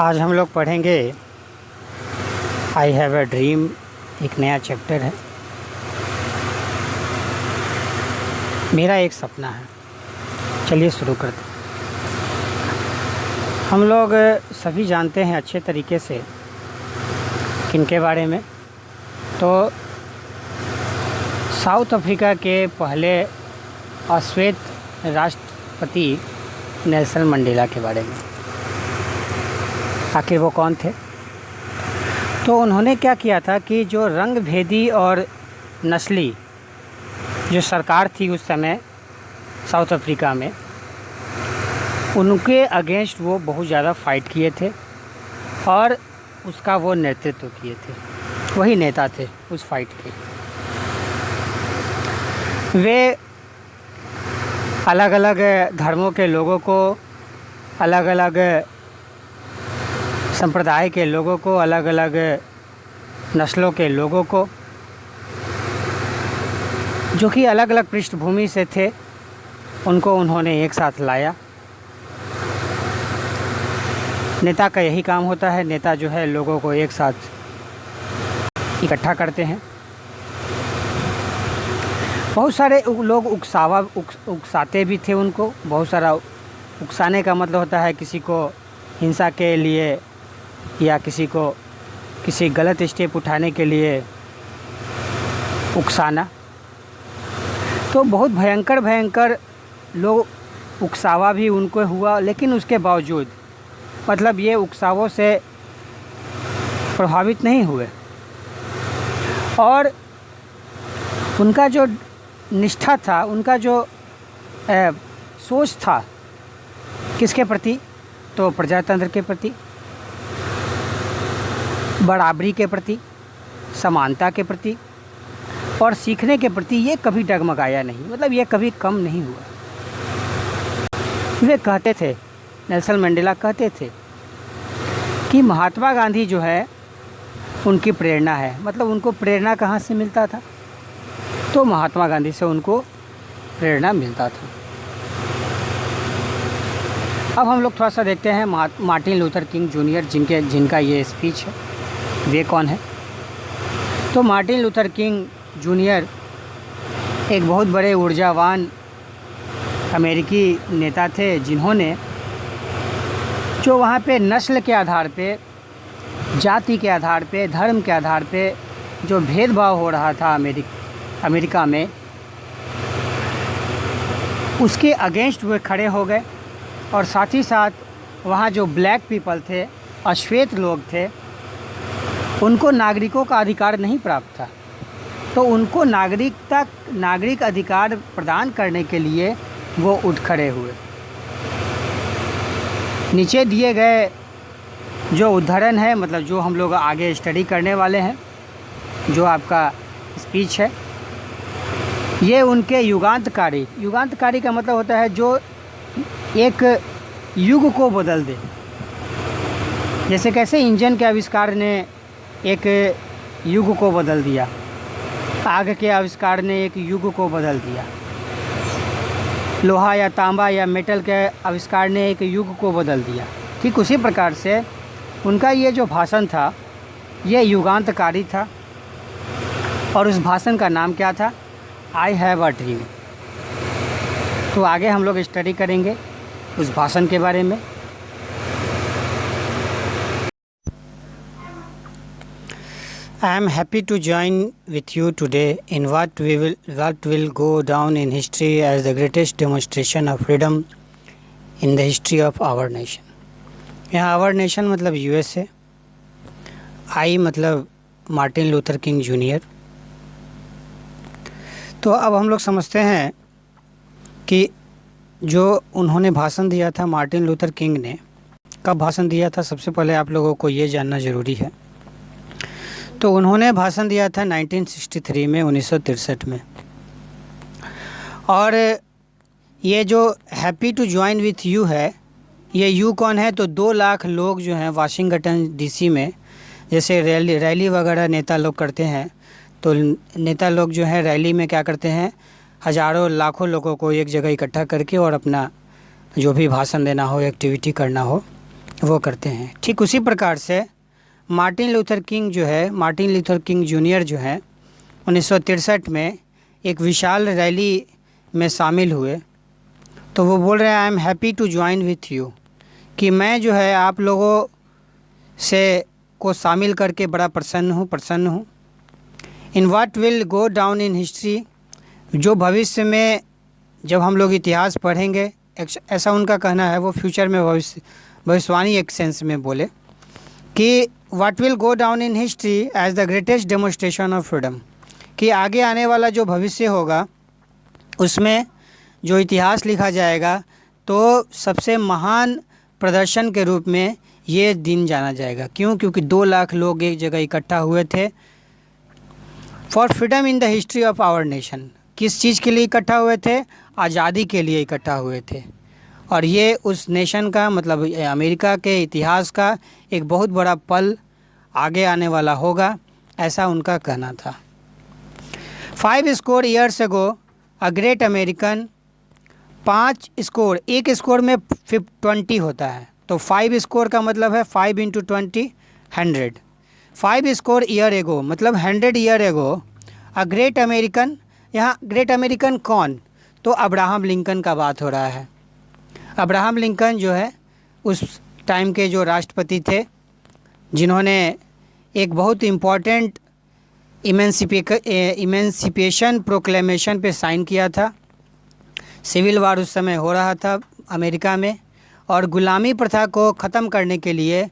आज हम लोग पढ़ेंगे आई हैव अ ड्रीम, एक नया चैप्टर है। मेरा एक सपना है। चलिए शुरू करते हैं। हम लोग सभी जानते हैं अच्छे तरीके से किनके बारे में, तो साउथ अफ्रीका के पहले अश्वेत राष्ट्रपति नेल्सन मंडेला के बारे में। आखिर वो कौन थे? तो उन्होंने क्या किया था कि जो रंग भेदी और नस्ली जो सरकार थी उस समय साउथ अफ्रीका में, उनके अगेंस्ट वो बहुत ज़्यादा फाइट किए थे और उसका वो नेतृत्व किए थे। वही नेता थे उस फाइट के। वे अलग अलग धर्मों के लोगों को, अलग अलग संप्रदाय के लोगों को, अलग अलग नस्लों के लोगों को, जो कि अलग अलग पृष्ठभूमि से थे, उनको उन्होंने एक साथ लाया। नेता का यही काम होता है। नेता जो है लोगों को एक साथ इकट्ठा करते हैं। बहुत सारे लोग उकसाते भी थे उनको। बहुत सारा उकसाने का मतलब होता है किसी को हिंसा के लिए या किसी को किसी गलत स्टेप उठाने के लिए उकसाना। तो बहुत भयंकर लोग उकसावा भी उनको हुआ, लेकिन उसके बावजूद मतलब ये उकसावों से प्रभावित नहीं हुए और उनका जो निष्ठा था, उनका जो सोच था किसके प्रति, तो प्रजातंत्र के प्रति, बराबरी के प्रति, समानता के प्रति और सीखने के प्रति ये कभी डगमगाया नहीं। मतलब ये कभी कम नहीं हुआ। वे कहते थे, नेल्सन मंडेला कहते थे कि महात्मा गांधी जो है उनकी प्रेरणा है। मतलब उनको प्रेरणा कहाँ से मिलता था? तो महात्मा गांधी से उनको प्रेरणा मिलता था। अब हम लोग थोड़ा सा देखते हैं मार्टिन लूथर किंग जूनियर, जिनका ये स्पीच है, वे कौन है। तो मार्टिन लूथर किंग जूनियर एक बहुत बड़े ऊर्जावान अमेरिकी नेता थे, जिन्होंने जो वहाँ पे नस्ल के आधार पे, जाति के आधार पे, धर्म के आधार पे जो भेदभाव हो रहा था अमेरिका में, उसके अगेंस्ट वे खड़े हो गए। और साथ ही साथ वहाँ जो ब्लैक पीपल थे, अश्वेत लोग थे, उनको नागरिकों का अधिकार नहीं प्राप्त था। तो उनको नागरिक अधिकार प्रदान करने के लिए वो उठ खड़े हुए। नीचे दिए गए जो उदाहरण है, मतलब जो हम लोग आगे स्टडी करने वाले हैं, जो आपका स्पीच है, ये उनके युगांतकारी का मतलब होता है जो एक युग को बदल दे। जैसे कैसे इंजन के आविष्कार ने एक युग को बदल दिया, आग के आविष्कार ने एक युग को बदल दिया, लोहा या तांबा या मेटल के आविष्कार ने एक युग को बदल दिया। ठीक उसी प्रकार से उनका ये जो भाषण था ये युगांतकारी था। और उस भाषण का नाम क्या था? आई हैव अ ड्रीम। तो आगे हम लोग स्टडी करेंगे उस भाषण के बारे में। I am happy to join with you today in what will go down in history as the greatest demonstration of freedom in the history of our nation. यहाँ our nation मतलब USA, I मतलब Martin Luther king junior. तो अब हम लोग समझते हैं कि जो उन्होंने भाषण दिया था, मार्टिन लूथर किंग ने कब भाषण दिया था, सबसे पहले आप लोगों को ये जानना ज़रूरी है। तो उन्होंने भाषण दिया था 1963 में, 1963 में। और ये जो happy to join with you है, ये यू कौन है? तो 2 लाख लोग जो हैं वाशिंगटन डीसी में, जैसे रैली वगैरह नेता लोग करते हैं, तो नेता लोग जो है रैली में क्या करते हैं, हज़ारों लाखों लोगों को एक जगह इकट्ठा करके और अपना जो भी भाषण देना हो, एक्टिविटी करना हो, वो करते हैं। ठीक उसी प्रकार से मार्टिन लूथर किंग जो है, मार्टिन लूथर किंग जूनियर जो है 1963 में एक विशाल रैली में शामिल हुए। तो वो बोल रहे हैं I am happy to join with you, कि मैं जो है आप लोगों से को शामिल करके बड़ा प्रसन्न हूँ। In what will go down in history, जो भविष्य में जब हम लोग इतिहास पढ़ेंगे, ऐसा उनका कहना है, वो फ्यूचर में भविष्यवाणी एक सेंस में बोले कि what will go down in history as the greatest demonstration of freedom, कि आगे आने वाला जो भविष्य होगा उसमें जो इतिहास लिखा जाएगा तो सबसे महान प्रदर्शन के रूप में ये दिन जाना जाएगा। क्यों? क्योंकि 2 लाख लोग एक जगह इकट्ठा हुए थे for freedom in the history of our nation. किस चीज़ के लिए इकट्ठा हुए थे? आज़ादी के लिए इकट्ठा हुए थे। और ये उस नेशन का मतलब अमेरिका के इतिहास का एक बहुत बड़ा पल आगे आने वाला होगा, ऐसा उनका कहना था। 5 score years ago a great American, 5 score, एक स्कोर में 20 होता है, तो 5 स्कोर का मतलब है 5 × 20 100। 5 स्कोर ईयर एगो मतलब 100 year ago a great American. यहाँ ग्रेट अमेरिकन कौन? तो अब्राहम लिंकन का बात हो रहा है। अब्राहम लिंकन जो है उस टाइम के जो राष्ट्रपति थे, जिन्होंने एक बहुत इम्पॉर्टेंट इमेंसिपेशन प्रोक्लेमेशन पे साइन किया था। सिविल वार उस समय हो रहा था अमेरिका में, और गुलामी प्रथा को ख़त्म करने के लिए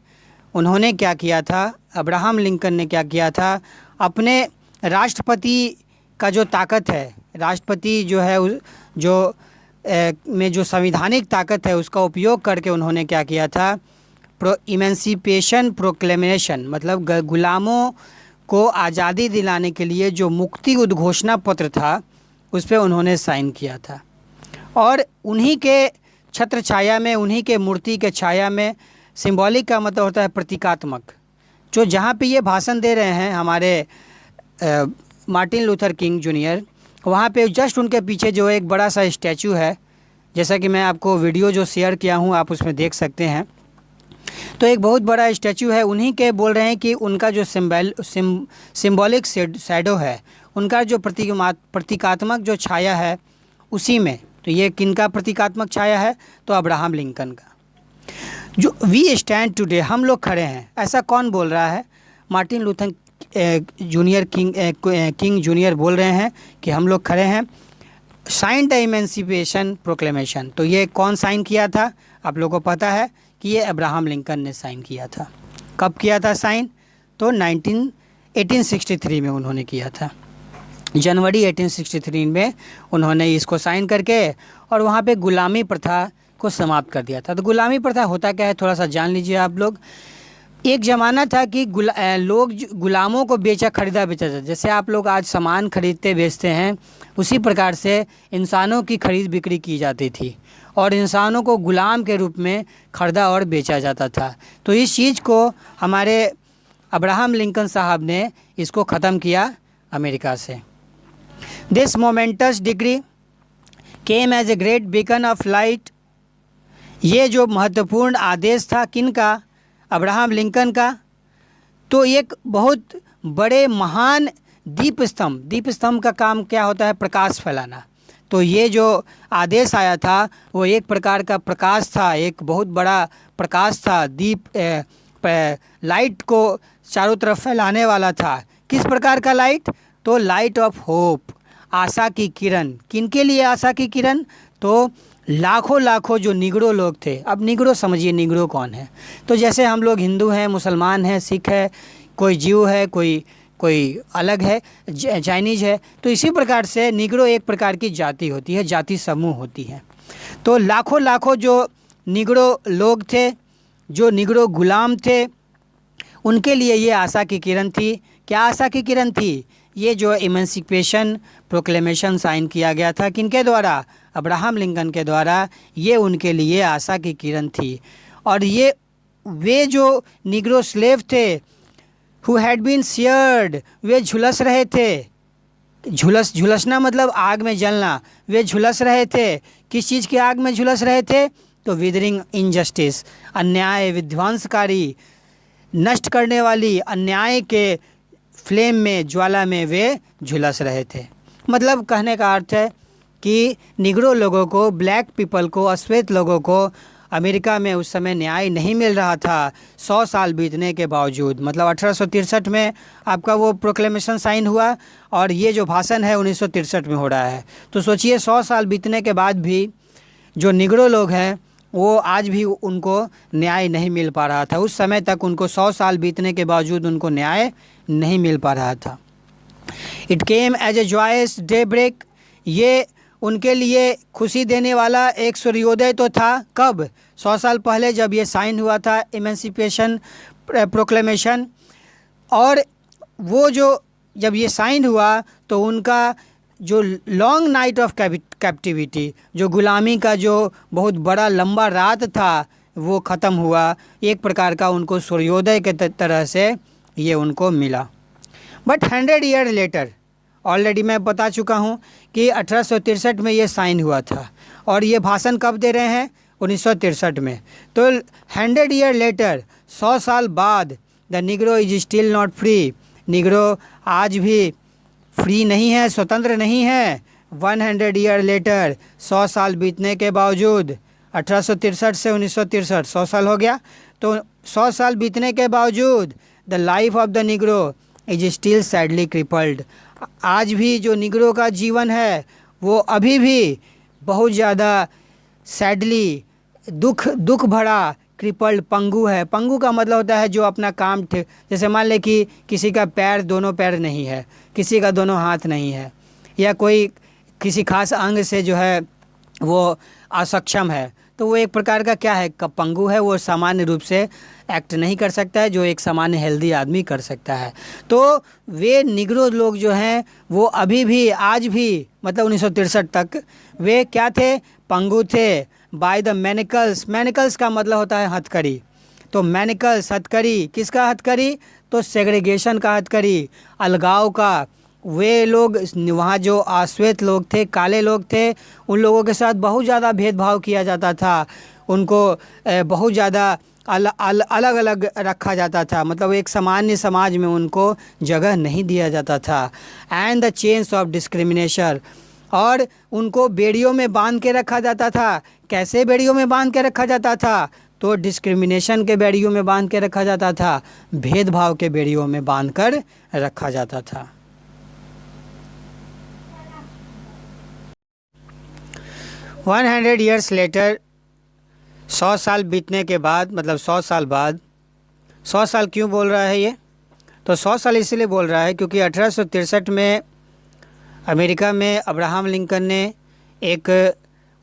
उन्होंने क्या किया था, अब्राहम लिंकन ने क्या किया था, अपने राष्ट्रपति का जो ताकत है, राष्ट्रपति जो है जो में जो संवैधानिक ताकत है उसका उपयोग करके उन्होंने क्या किया था, इमेंसिपेशन प्रोक्लेमेशन मतलब गुलामों को आज़ादी दिलाने के लिए जो मुक्ति उद्घोषणा पत्र था उस पर उन्होंने साइन किया था। और उन्हीं के छत्र छाया में, उन्हीं के मूर्ति के छाया में, सिंबॉलिक का मतलब होता है प्रतीकात्मक, जो जहाँ पे ये भाषण दे रहे हैं हमारे मार्टिन लूथर किंग जूनियर, वहाँ पे जस्ट उनके पीछे जो एक बड़ा सा स्टैचू है, जैसा कि मैं आपको वीडियो जो शेयर किया हूँ आप उसमें देख सकते हैं। तो एक बहुत बड़ा स्टैचू है, उन्हीं के बोल रहे हैं कि उनका जो सिंबॉलिक शैडो है, उनका जो प्रतीकात्मक जो छाया है उसी में। तो ये किनका प्रतीकात्मक छाया है? तो अब्राहम लिंकन का। जो वी स्टैंड टुडे, हम लोग खड़े हैं, ऐसा कौन बोल रहा है? Martin Luther junior king junior बोल रहे हैं कि हम लोग खड़े हैं। साइन द इमेंसिपेशन प्रोक्लेमेशन, तो ये कौन साइन किया था? आप लोगों को पता है कि ये अब्राहम लिंकन ने साइन किया था। कब किया था साइन? तो 1863 में उन्होंने किया था, जनवरी 1863 में उन्होंने इसको साइन करके और वहाँ पे गुलामी प्रथा को समाप्त कर दिया था। तो गुलामी प्रथा होता क्या है थोड़ा सा जान लीजिए आप लोग। एक ज़माना था कि लोग गुलामों को खरीदा बेचा जाता, जैसे आप लोग आज सामान खरीदते बेचते हैं उसी प्रकार से इंसानों की खरीद बिक्री की जाती थी और इंसानों को गुलाम के रूप में खरीदा और बेचा जाता था। तो इस चीज़ को हमारे अब्राहम लिंकन साहब ने इसको ख़त्म किया अमेरिका से। This momentous decree came as a great beacon of light, ये जो महत्वपूर्ण आदेश था किनका? अब्राहम लिंकन का। तो एक बहुत बड़े महान दीप स्तंभ का काम क्या होता है? प्रकाश फैलाना। तो ये जो आदेश आया था वो एक प्रकार का प्रकाश था, एक बहुत बड़ा प्रकाश था, दीप लाइट को चारों तरफ फैलाने वाला था। किस प्रकार का लाइट? तो लाइट ऑफ होप, आशा की किरण। किनके लिए आशा की किरण? तो लाखों जो निगरो लोग थे। अब निगरो समझिए, निगरो कौन है? तो जैसे हम लोग हिंदू हैं, मुसलमान हैं, सिख है, कोई जीव है, कोई अलग है, चाइनीज़ है, तो इसी प्रकार से निगरो एक प्रकार की जाति होती है, जाति समूह होती है। तो लाखों जो निगरो लोग थे, जो निगरो गुलाम थे, उनके लिए ये आशा की किरण थी। क्या आशा की किरण थी? ये जो इमेंसिपेशन प्रोक्लेमेशन साइन किया गया था किनके द्वारा? अब्राहम लिंकन के द्वारा। ये उनके लिए आशा की किरण थी। और ये वे जो निगरो स्लेव थे हु हैड बीन सियर्ड, वे झुलस रहे थे। झुलसना मतलब आग में जलना। वे झुलस रहे थे। किस चीज़ की आग में झुलस रहे थे? तो विदरिंग इनजस्टिस, अन्याय, विध्वंसकारी, नष्ट करने वाली अन्याय के फ्लेम में, ज्वाला में वे झुलस रहे थे। मतलब कहने का अर्थ है कि निग्रो लोगों को, ब्लैक पीपल को, अश्वेत लोगों को अमेरिका में उस समय न्याय नहीं मिल रहा था 100 साल बीतने के बावजूद। मतलब 1863 में आपका वो प्रोक्लेमेशन साइन हुआ और ये जो भाषण है 1963 में हो रहा है। तो सोचिए 100 साल बीतने के बाद भी जो निग्रो लोग हैं वो आज भी उनको न्याय नहीं मिल पा रहा था। उस समय तक उनको 100 साल बीतने के बावजूद उनको न्याय नहीं मिल पा रहा था। It came as a joyous daybreak, ये उनके लिए खुशी देने वाला एक सूर्योदय तो था। कब? 100 साल पहले जब ये साइन हुआ था इमेंसिपेशन प्रोक्लेमेशन। और वो जो जब ये साइन हुआ तो उनका जो लॉन्ग नाइट ऑफ कैप्टिविटी, जो गुलामी का जो बहुत बड़ा लंबा रात था, वो ख़त्म हुआ। एक प्रकार का उनको सूर्योदय के तरह से ये उनको मिला। बट 100 ईयर लेटर, ऑलरेडी मैं बता चुका हूँ कि 1863 में ये साइन हुआ था और ये भाषण कब दे रहे हैं? 1963 में। तो 100 ईयर लेटर, 100 साल बाद, the Negro is still not free, Negro आज भी फ्री नहीं है, स्वतंत्र नहीं है। 100 ईयर लेटर, 100 साल बीतने के बावजूद, 1863 से 1963 100 साल हो गया। तो 100 साल बीतने के बावजूद the life of the Negro is still sadly crippled, आज भी जो निग्रो का जीवन है वो अभी भी बहुत ज़्यादा सैडली, दुख भरा, क्रिपल्ड, पंगु है। पंगु का मतलब होता है जो अपना काम जैसे मान ले कि किसी का पैर, दोनों पैर नहीं है, किसी का दोनों हाथ नहीं है, या कोई किसी खास अंग से जो है वो असक्षम है, तो वो एक प्रकार का क्या है? पंगु है। वो सामान्य रूप से एक्ट नहीं कर सकता है जो एक सामान्य हेल्दी आदमी कर सकता है। तो वे निग्रो लोग जो हैं वो अभी भी, आज भी, मतलब 1963 तक वे क्या थे? पंगु थे। बाय द मैनिकल्स, मैनिकल्स का मतलब होता है हथकड़ी। तो मैनिकल्स, हथकड़ी, किसका हथकड़ी? तो सेग्रीगेशन का हथकड़ी, अलगाव का। वे लोग वहाँ जो अश्वेत लोग थे, काले लोग थे, उन लोगों के साथ बहुत ज़्यादा भेदभाव किया जाता था, उनको बहुत ज़्यादा अलग अलग रखा जाता था। मतलब एक सामान्य समाज में उनको जगह नहीं दिया जाता था। And the chains of discrimination, और उनको बेड़ियों में बांध के रखा जाता था। कैसे बेड़ियों में बांध के रखा जाता था? तो डिस्क्रिमिनेशन के बेड़ियों में बांध के रखा जाता था, भेदभाव के बेड़ियों में बांध कर रखा जाता था। 100 ईयर्स लेटर, 100 साल बीतने के बाद, मतलब 100 साल बाद। 100 साल क्यों बोल रहा है ये? तो 100 साल इसलिए बोल रहा है क्योंकि 1863 में अमेरिका में अब्राहम लिंकन ने एक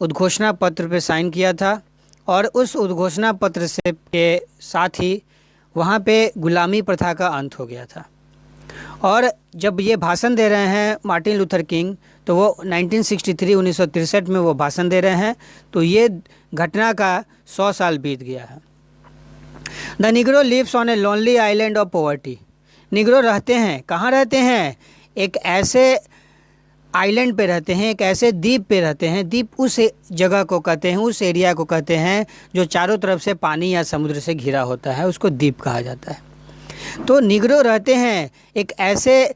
उद्घोषणा पत्र पे साइन किया था और उस उद्घोषणा पत्र से के साथ ही वहाँ पे गुलामी प्रथा का अंत हो गया था। और जब ये भाषण दे रहे हैं मार्टिन लूथर किंग, तो वो 1963 में वो भाषण दे रहे हैं, तो ये घटना का 100 साल बीत गया है। The negro lives on a lonely island of poverty, negro रहते हैं, कहाँ रहते हैं? एक ऐसे आइलैंड पे रहते हैं, एक ऐसे द्वीप पे रहते हैं। द्वीप उस जगह को कहते हैं, उस एरिया को कहते हैं जो चारों तरफ से पानी या समुद्र से घिरा होता है, उसको द्वीप कहा जाता है। तो निग्रो रहते हैं एक ऐसे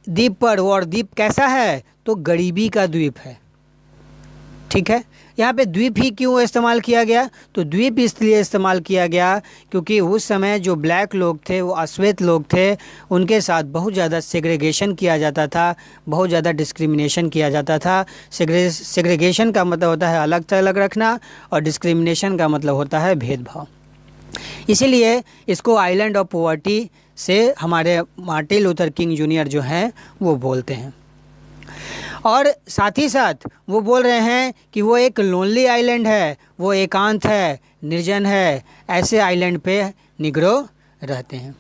द्वीप पर, और द्वीप कैसा है? तो गरीबी का द्वीप है। ठीक है, यहाँ पे द्वीप ही क्यों इस्तेमाल किया गया? तो द्वीप इसलिए इस्तेमाल किया गया क्योंकि उस समय जो ब्लैक लोग थे, वो अश्वेत लोग थे, उनके साथ बहुत ज़्यादा सेग्रीगेशन किया जाता था, बहुत ज़्यादा डिस्क्रिमिनेशन किया जाता था। सेग्रीगेशन का मतलब होता है अलग थलग रखना और डिस्क्रिमिनेशन का मतलब होता है भेदभाव। इसीलिए इसको आइलैंड ऑफ पॉवर्टी से हमारे मार्टिन लूथर किंग जूनियर जो हैं वो बोलते हैं। और साथ ही साथ वो बोल रहे हैं कि वो एक लोनली आइलैंड है, वो एकांत है, निर्जन है, ऐसे आइलैंड पे निग्रो रहते हैं।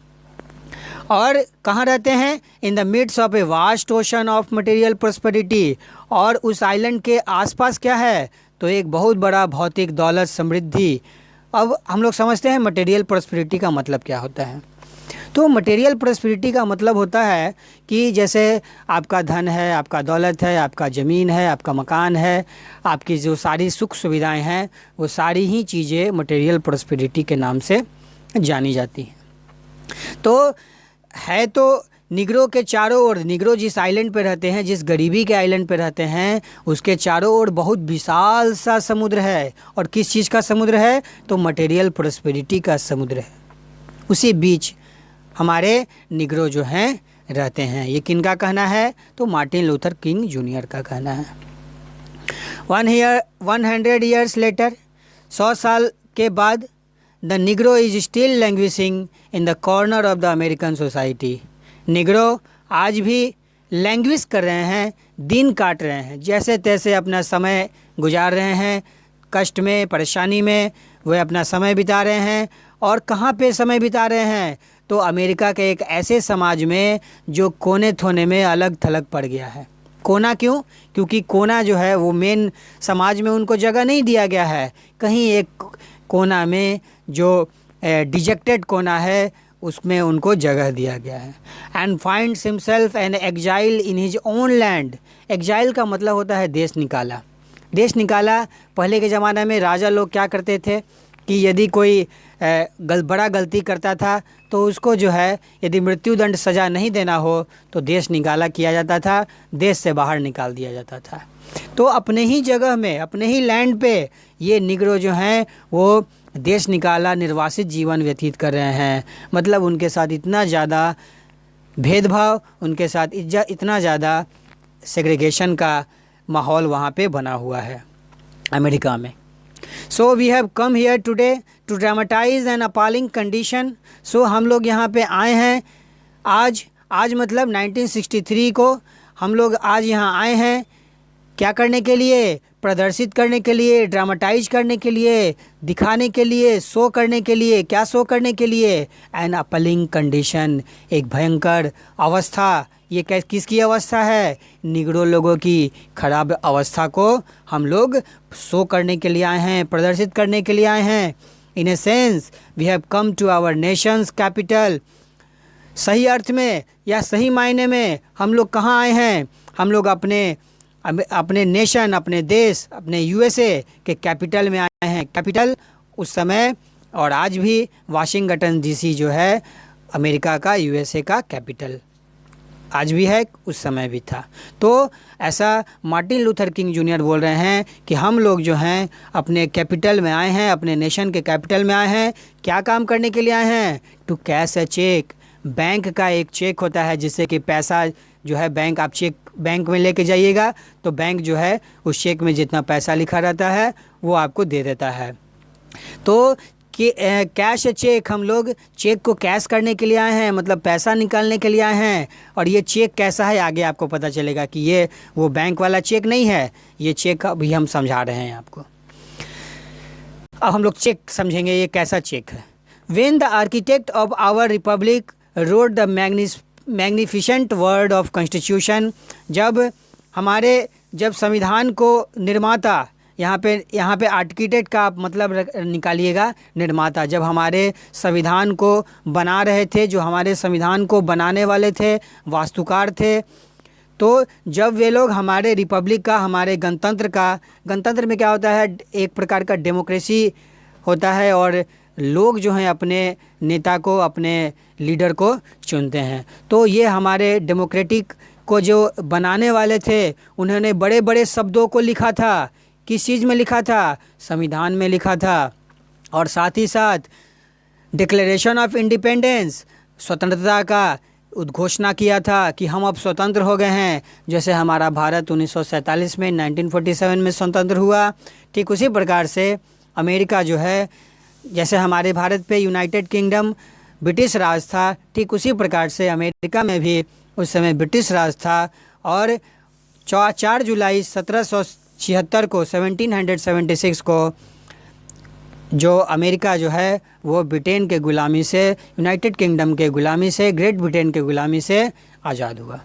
और कहाँ रहते हैं? In the midst of a vast ocean of material prosperity, और उस आइलैंड के आसपास क्या है? तो एक बहुत बड़ा भौतिक दौलत, समृद्धि। अब हम लोग समझते हैं मटेरियल प्रॉस्पेरिटी का मतलब क्या होता है। तो मटेरियल प्रॉस्पेरिटी का मतलब होता है कि जैसे आपका धन है, आपका दौलत है, आपका ज़मीन है, आपका मकान है, आपकी जो सारी सुख सुविधाएं हैं, वो सारी ही चीज़ें मटेरियल प्रॉस्पेरिटी के नाम से जानी जाती हैं। तो है तो निग्रो के चारों ओर, निग्रो जिस आइलैंड पे रहते हैं, जिस गरीबी के आइलैंड पे रहते हैं, उसके चारों ओर बहुत विशाल सा समुद्र है। और किस चीज़ का समुद्र है? तो मटेरियल प्रॉस्पेरिटी का समुद्र है। उसी बीच हमारे निग्रो जो हैं रहते हैं। ये किन का कहना है? तो मार्टिन लूथर किंग जूनियर का कहना है। 100 years लेटर, 100 साल के बाद, the Negro is still languishing in the corner of the American society. Negro आज भी लैंग्विश कर रहे हैं, दिन काट रहे हैं, जैसे तैसे अपना समय गुजार रहे हैं, कष्ट में, परेशानी में वे अपना समय बिता रहे हैं। और कहाँ पे समय बिता रहे हैं? तो अमेरिका के एक ऐसे समाज में जो कोने थोने में अलग थलग पड़ गया है। कोना क्यों? क्योंकि कोना जो है वो मेन समाज में उनको जगह नहीं दिया गया है। कहीं एक कोना में जो डिजेक्टेड कोना है उसमें उनको जगह दिया गया है। And finds himself an exile in his own land. Exile का मतलब होता है देश निकाला। देश निकाला, पहले के ज़माने में राजा लोग क्या करते थे कि यदि कोई बड़ा गलती करता था तो उसको जो है यदि मृत्युदंड सज़ा नहीं देना हो तो देश निकाला किया जाता था, देश से बाहर निकाल दिया जाता था। तो अपने ही जगह में, अपने ही लैंड पे ये निग्रो जो हैं वो देश निकाला निर्वासित जीवन व्यतीत कर रहे हैं। मतलब उनके साथ इतना ज़्यादा भेदभाव, उनके साथ इतना ज़्यादा सेग्रीगेशन का माहौल वहाँ पे बना हुआ है अमेरिका में। So we have come here today to dramatize an appalling condition. सो हम लोग यहाँ पे आए हैं आज मतलब 1963 को हम लोग आज यहाँ आए हैं क्या करने के लिए? प्रदर्शित करने के लिए, ड्रामेटाइज करने के लिए, दिखाने के लिए, शो करने के लिए। क्या शो करने के लिए? एन अपलिंग कंडीशन, एक भयंकर अवस्था। ये किसकी अवस्था है? निग्रो लोगों की खराब अवस्था को हम लोग शो करने के लिए आए हैं, प्रदर्शित करने के लिए आए हैं। In a sense we have come to our nation's capital. सही अर्थ में या सही मायने में हम लोग कहाँ आए हैं? हम लोग अपने नेशन, अपने देश, अपने यूएसए के कैपिटल में आए हैं। कैपिटल उस समय और आज भी वाशिंगटन डीसी जो है अमेरिका का, यूएसए का कैपिटल आज भी है, उस समय भी था। तो ऐसा मार्टिन लूथर किंग जूनियर बोल रहे हैं कि हम लोग जो हैं अपने कैपिटल में आए हैं, अपने नेशन के कैपिटल में आए हैं। क्या काम करने के लिए आए हैं? To cash a cheque. Bank का एक चेक होता है जिससे कि पैसा जो है आप चेक बैंक में लेके जाइएगा तो बैंक जो है उस चेक में जितना पैसा लिखा रहता है वो आपको दे देता है। तो कि कैश चेक, हम लोग चेक को कैश करने के लिए आए हैं, मतलब पैसा निकालने के लिए आए हैं। और ये चेक कैसा है आगे आपको पता चलेगा कि ये वो बैंक वाला चेक नहीं है। ये चेक अभी हम समझा रहे हैं आपको। अब हम लोग चेक समझेंगे ये कैसा चेक है। When the architect of our republic wrote the magnificent word of constitution, जब संविधान को निर्माता, यहाँ पे आर्किटेक्ट का आप मतलब निकालिएगा निर्माता, जब हमारे संविधान को बना रहे थे, जो हमारे संविधान को बनाने वाले थे, वास्तुकार थे, तो जब वे लोग हमारे रिपब्लिक का, हमारे गणतंत्र में क्या होता है? एक प्रकार का डेमोक्रेसी होता है और लोग जो हैं अपने नेता को, अपने लीडर को चुनते हैं। तो ये हमारे डेमोक्रेटिक को जो बनाने वाले थे उन्होंने बड़े बड़े शब्दों को लिखा था। किस चीज़ में लिखा था? संविधान में लिखा था। और साथ ही साथ डिक्लेरेशन ऑफ इंडिपेंडेंस, स्वतंत्रता का उद्घोषणा किया था कि हम अब स्वतंत्र हो गए हैं। जैसे हमारा भारत 1947 में 1947 में स्वतंत्र हुआ, ठीक उसी प्रकार से अमेरिका जो है, जैसे हमारे भारत पे यूनाइटेड किंगडम ब्रिटिश राज था, ठीक उसी प्रकार से अमेरिका में भी उस समय ब्रिटिश राज था। और 4 जुलाई 1776 को 1776 को जो अमेरिका जो है वो ब्रिटेन के ग़ुलामी से, यूनाइटेड किंगडम के ग़ुलामी से, ग्रेट ब्रिटेन के ग़ुलामी से आज़ाद हुआ।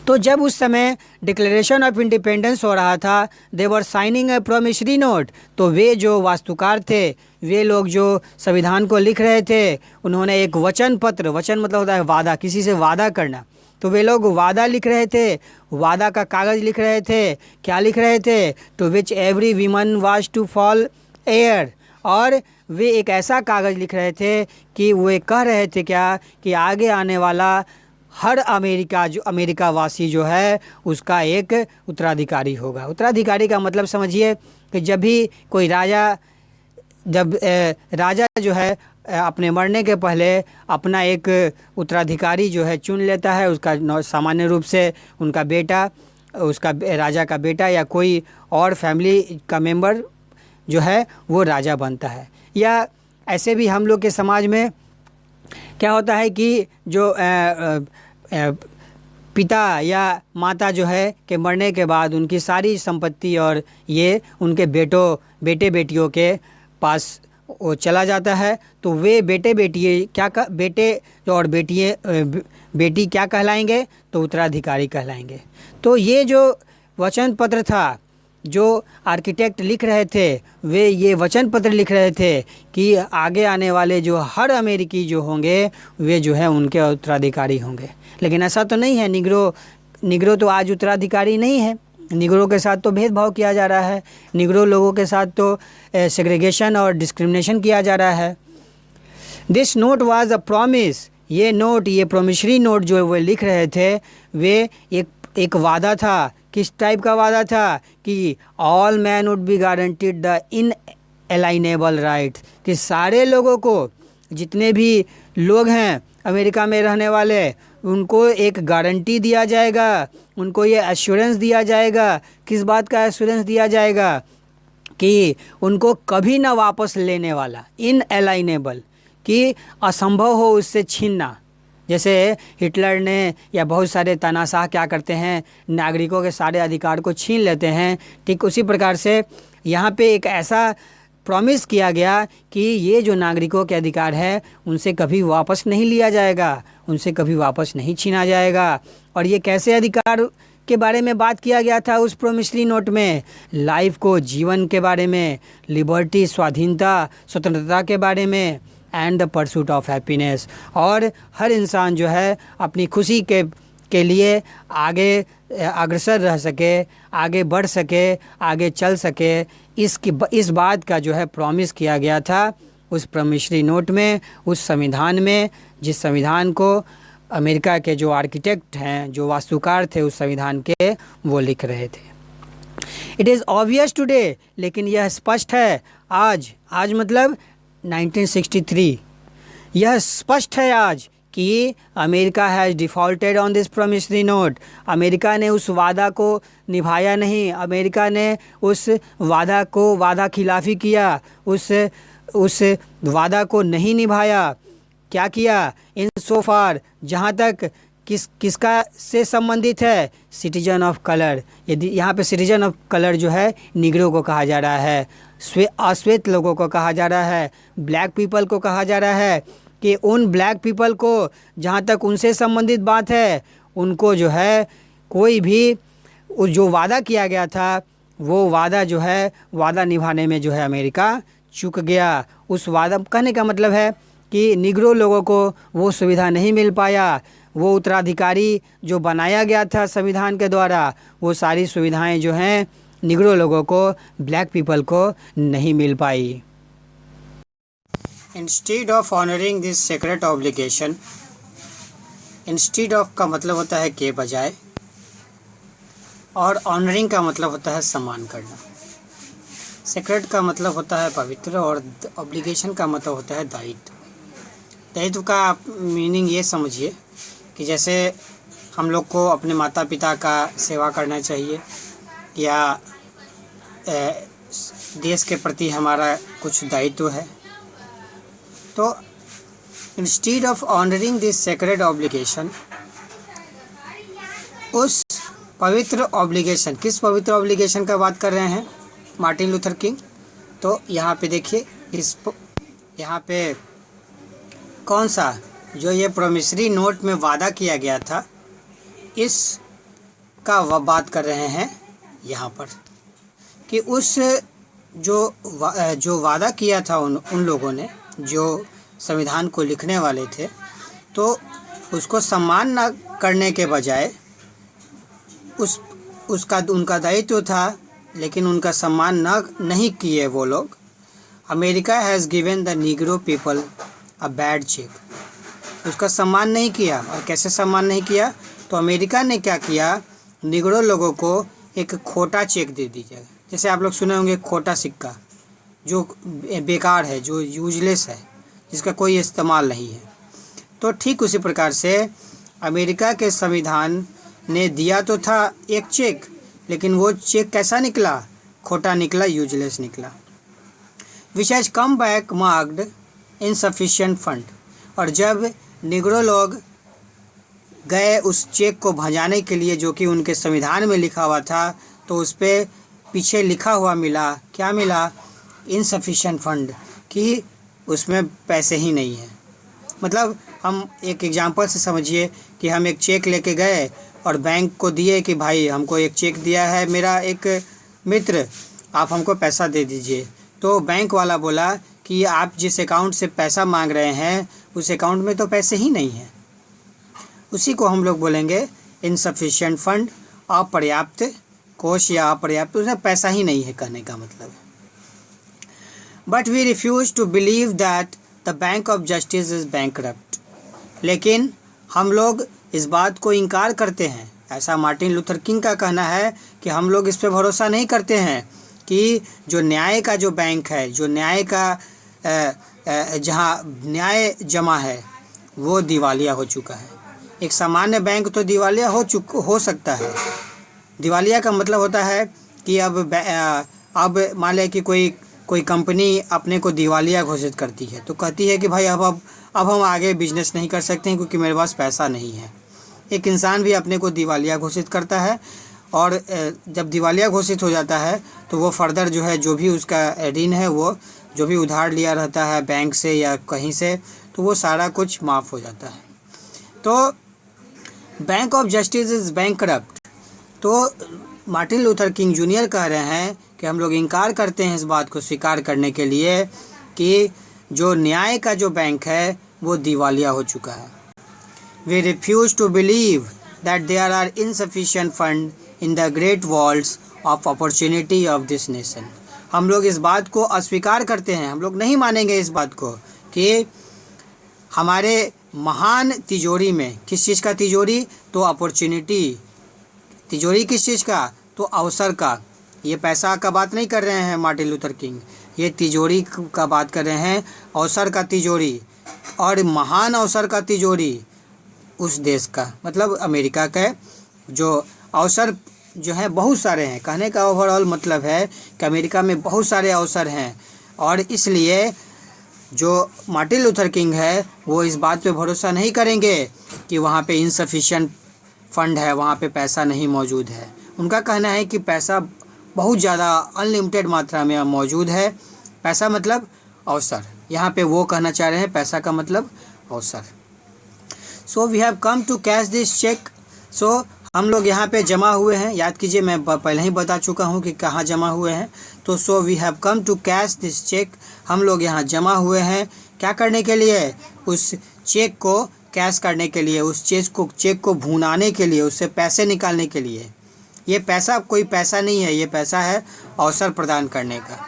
तो जब उस समय डिक्लेरेशन ऑफ इंडिपेंडेंस हो रहा था, दे वर साइनिंग ए प्रोमिसरी नोट, तो वे जो वास्तुकार थे, वे लोग जो संविधान को लिख रहे थे, उन्होंने एक वचन पत्र, वचन मतलब होता है वादा, किसी से वादा करना, तो वे लोग वादा लिख रहे थे, वादा का कागज़ लिख रहे थे। क्या लिख रहे थे? To which every women was to fall heir. और वे एक ऐसा कागज़ लिख रहे थे कि वे कह रहे थे क्या कि आगे आने वाला हर अमेरिका वासी जो है उसका एक उत्तराधिकारी होगा। उत्तराधिकारी का मतलब समझिए कि जब भी कोई राजा जो है अपने मरने के पहले अपना एक उत्तराधिकारी जो है चुन लेता है, उसका सामान्य रूप से उनका बेटा, उसका राजा का बेटा या कोई और फैमिली का मेंबर जो है वो राजा बनता है। या ऐसे भी हम लोग के समाज में क्या होता है कि जो पिता या माता जो है के मरने के बाद उनकी सारी संपत्ति और ये उनके बेटे बेटियों के पास वो चला जाता है, तो वे बेटे और बेटी क्या कहलाएंगे? तो उत्तराधिकारी कहलाएंगे। तो ये जो वचन पत्र था, जो आर्किटेक्ट लिख रहे थे, वे ये वचन पत्र लिख रहे थे कि आगे आने वाले जो हर अमेरिकी जो होंगे वे जो है उनके उत्तराधिकारी होंगे। लेकिन ऐसा तो नहीं है। निग्रो तो आज उत्तराधिकारी नहीं है। निग्रो के साथ तो भेदभाव किया जा रहा है, निग्रो लोगों के साथ तो सेग्रीगेशन और डिस्क्रिमिनेशन किया जा रहा है। This note was a promise. ये प्रोमिसरी नोट जो वे लिख रहे थे, वे एक वादा था। किस टाइप का वादा था? कि all men would be guaranteed the inalienable rights, कि सारे लोगों को, जितने भी लोग हैं अमेरिका में रहने वाले, उनको एक गारंटी दिया जाएगा, उनको ये एश्योरेंस दिया जाएगा। किस बात का एश्योरेंस दिया जाएगा? कि उनको कभी ना वापस लेने वाला, इनएलाइनेबल, कि असंभव हो उससे छीनना। जैसे हिटलर ने या बहुत सारे तानाशाह क्या करते हैं, नागरिकों के सारे अधिकार को छीन लेते हैं, ठीक उसी प्रकार से यहाँ पे एक ऐसा प्रॉमिस किया गया कि ये जो नागरिकों के अधिकार है उनसे कभी वापस नहीं लिया जाएगा, उनसे कभी वापस नहीं छीना जाएगा। और ये कैसे अधिकार के बारे में बात किया गया था उस प्रोमिसरी नोट में? लाइफ को, जीवन के बारे में, लिबर्टी, स्वाधीनता, स्वतंत्रता के बारे में, and the pursuit of happiness. और हर इंसान जो है अपनी खुशी के लिए आगे अग्रसर रह सके, आगे बढ़ सके, आगे चल सके, इस बात का जो है प्रॉमिस किया गया था उस प्रोमिसरी नोट में, उस संविधान में, जिस संविधान को अमेरिका के जो आर्किटेक्ट हैं, जो वास्तुकार थे उस संविधान के, वो लिख रहे थे। इट इज़ ऑब्वियस टुडे, लेकिन यह स्पष्ट है आज मतलब 1963, यह स्पष्ट है आज कि America has defaulted on this promissory note. America ने उस वादा को निभाया नहीं, अमेरिका ने उस वादा खिलाफ़ी किया, उस वादा को नहीं निभाया। क्या किया? इन सो फार, जहाँ तक किसका से संबंधित है? Citizen of colour. यदि यहाँ पे सिटीजन ऑफ कलर जो है निग्रो को कहा जा रहा है, अश्वेत लोगों को कहा जा रहा है, ब्लैक पीपल को कहा जा रहा है, कि उन ब्लैक पीपल को जहाँ तक उनसे संबंधित बात है, उनको जो है कोई भी जो वादा किया गया था वो वादा जो है, वादा निभाने में जो है अमेरिका चूक गया। उस वादा, कहने का मतलब है कि निग्रो लोगों को वो सुविधा नहीं मिल पाया, वो उत्तराधिकारी जो बनाया गया था संविधान के द्वारा, वो सारी सुविधाएं जो हैं निग्रो लोगों को, ब्लैक पीपल को नहीं मिल पाई। Instead of honoring this sacred obligation, instead of का मतलब होता है के बजाय, और ऑनरिंग का मतलब होता है सम्मान करना। सेक्रेट का मतलब होता है पवित्र, और ऑब्लिगेशन का मतलब होता है दायित्व। दायित्व का मीनिंग ये समझिए कि जैसे हम लोग को अपने माता पिता का सेवा करना चाहिए, या देश के प्रति हमारा कुछ दायित्व है, तो instead of honoring this sacred obligation, उस पवित्र ऑब्लिगेशन, किस पवित्र ऑब्लिगेशन का बात कर रहे हैं? Martin Luther king. तो यहाँ पे देखिए, यहाँ पे कौन सा जो ये प्रोमिसरी नोट में वादा किया गया था, इस का बात कर रहे हैं यहाँ पर कि उस जो वादा किया था उन लोगों ने जो संविधान को लिखने वाले थे, तो उसको सम्मान न करने के बजाय उसका उनका दायित्व था, लेकिन उनका सम्मान नहीं किए वो लोग। America has given the negro people a bad cheque. उसका सम्मान नहीं किया। और कैसे सम्मान नहीं किया? तो अमेरिका ने क्या किया, निगरो लोगों को एक खोटा चेक दे दीजिए। जैसे आप लोग सुने होंगे खोटा सिक्का, जो बेकार है, जो यूजलेस है, जिसका कोई इस्तेमाल नहीं है। तो ठीक उसी प्रकार से अमेरिका के संविधान ने दिया तो था एक चेक, लेकिन वो चेक कैसा निकला? खोटा निकला, यूजलेस निकला। Which has come back marked insufficient fund. और जब निगरो लोग गए उस चेक को भजाने के लिए जो कि उनके संविधान में लिखा हुआ था, तो उस पर पीछे लिखा हुआ मिला, क्या मिला? इनसफिशिएंट फंड, कि उसमें पैसे ही नहीं है। मतलब हम एक एग्जांपल से समझिए कि हम एक चेक लेके गए और बैंक को दिए कि भाई हमको एक चेक दिया है मेरा एक मित्र, आप हमको पैसा दे दीजिए। तो बैंक वाला बोला कि आप जिस अकाउंट से पैसा मांग रहे हैं उस अकाउंट में तो पैसे ही नहीं हैं। उसी को हम लोग बोलेंगे इनसफिशिएंट फंड, अपर्याप्त कोष या अपर्याप्त, उसमें पैसा ही नहीं है कहने का मतलब। But we refuse to believe that the bank of justice is bankrupt. लेकिन हम लोग इस बात को इनकार करते हैं। ऐसा मार्टिन लूथर किंग का कहना है कि हम लोग इस पे भरोसा नहीं करते हैं कि जो न्याय का जो बैंक है, जो न्याय का जहाँ न्याय जमा है, वो दिवालिया हो चुका है। एक सामान्य बैंक तो दिवालिया हो सकता है। दिवालिया का मतलब होता है कि अब मान लें कि कोई कंपनी अपने को दिवालिया घोषित करती है, तो कहती है कि भाई अब हम आगे बिजनेस नहीं कर सकते हैं क्योंकि मेरे पास पैसा नहीं है। एक इंसान भी अपने को दिवालिया घोषित करता है, और जब दिवालिया घोषित हो जाता है तो वो फर्दर जो है, जो भी उसका ऋण है, वो जो भी उधार लिया रहता है बैंक से या कहीं से, तो वो सारा कुछ माफ़ हो जाता है। तो bank of justice is bankrupt. तो मार्टिन लूथर किंग जूनियर कह रहे हैं कि हम लोग इनकार करते हैं इस बात को स्वीकार करने के लिए कि जो न्याय का जो बैंक है वो दिवालिया हो चुका है। We refuse to believe that there are insufficient fund in the great vaults of opportunity of this nation. हम लोग इस बात को अस्वीकार करते हैं, हम लोग नहीं मानेंगे इस बात को कि हमारे महान तिजोरी में, किस चीज़ का तिजोरी? तो अपॉर्चुनिटी। तिजोरी किस चीज़ का? तो अवसर का। ये पैसा का बात नहीं कर रहे हैं मार्टिन लूथर किंग, ये तिजोरी का बात कर रहे हैं, अवसर का तिजोरी। और महान अवसर का तिजोरी उस देश का, मतलब अमेरिका का, जो अवसर जो है बहुत सारे हैं। कहने का ओवरऑल मतलब है कि अमेरिका में बहुत सारे अवसर हैं, और इसलिए जो मार्टिन लूथर किंग है वो इस बात पे भरोसा नहीं करेंगे कि वहाँ पे इनसफिशिएंट फंड है, वहाँ पे पैसा नहीं मौजूद है। उनका कहना है कि पैसा बहुत ज़्यादा अनलिमिटेड मात्रा में मौजूद है। पैसा मतलब अवसर, यहाँ पे वो कहना चाह रहे हैं पैसा का मतलब अवसर। So we have come to cash this check. सो हम लोग यहाँ पे जमा हुए हैं। याद कीजिए, मैं पहले ही बता चुका हूँ कि कहाँ जमा हुए हैं। तो so we have come to cash this cheque. हम लोग यहाँ जमा हुए हैं क्या करने के लिए? उस चेक को कैश करने के लिए, उस चेक को भुनाने के लिए, उससे पैसे निकालने के लिए। ये पैसा कोई पैसा नहीं है, ये पैसा है अवसर प्रदान करने का।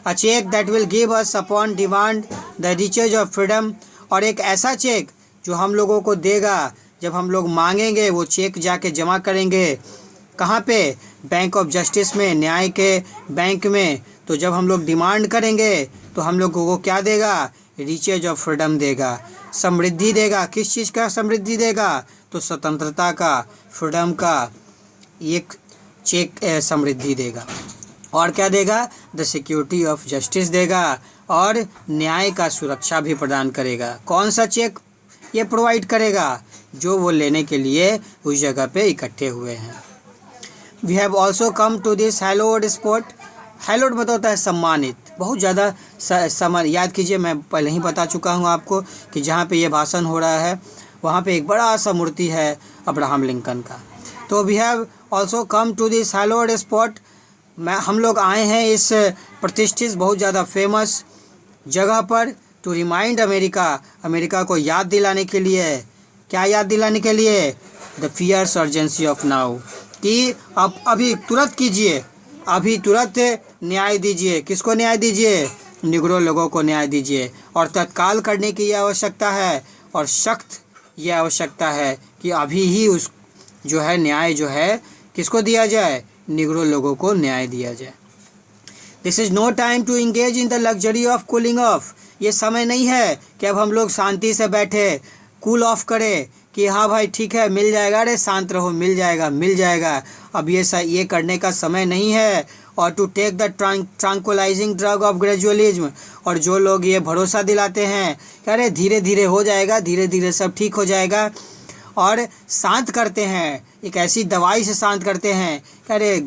A check that will give us upon demand the riches of freedom. और एक ऐसा चेक जो हम लोगों को देगा, जब हम लोग मांगेंगे वो चेक जाके जमा करेंगे कहाँ पे? बैंक ऑफ जस्टिस में, न्याय के बैंक में। तो जब हम लोग डिमांड करेंगे तो हम लोगों को क्या देगा? रिचेज ऑफ फ्रीडम देगा, समृद्धि देगा। किस चीज़ का समृद्धि देगा? तो स्वतंत्रता का, फ्रीडम का एक चेक समृद्धि देगा। और क्या देगा? द सिक्योरिटी ऑफ जस्टिस देगा, और न्याय का सुरक्षा भी प्रदान करेगा। कौन सा चेक ये प्रोवाइड करेगा? जो वो लेने के लिए उस जगह पे इकट्ठे हुए हैं। We have also come to this hallowed spot. Hallowed मतलब होता है सम्मानित, बहुत ज़्यादा सम्मान। याद कीजिए, मैं पहले ही बता चुका हूँ आपको कि जहाँ पे ये भाषण हो रहा है वहाँ पे एक बड़ा सा मूर्ति है अब्राहम लिंकन का। तो we have also come to this hallowed spot. हम लोग आए हैं इस प्रतिष्ठित बहुत ज़्यादा फेमस जगह पर टू रिमाइंड अमेरिका को याद दिलाने के लिए। क्या याद दिलाने के लिए? The fierce urgency of now, कि आप अभी तुरंत कीजिए, अभी तुरंत न्याय दीजिए। किसको न्याय दीजिए? निग्रो लोगों को न्याय दीजिए। और तत्काल करने की यह आवश्यकता है और सख्त यह आवश्यकता है कि अभी ही उस जो है न्याय जो है किसको दिया जाए? निग्रो लोगों को न्याय दिया जाए। This is no time to engage in the luxury of cooling off. ये समय नहीं है कि अब हम लोग शांति से बैठे कूल ऑफ करें कि हाँ भाई ठीक है मिल जाएगा, अरे शांत रहो, मिल जाएगा। अब ये करने का समय नहीं है। और to take the tranquilizing drug of gradualism, और जो लोग ये भरोसा दिलाते हैं कि अरे धीरे धीरे हो जाएगा, धीरे धीरे सब ठीक हो जाएगा, और शांत करते हैं, एक ऐसी दवाई से शांत करते हैं कि अरे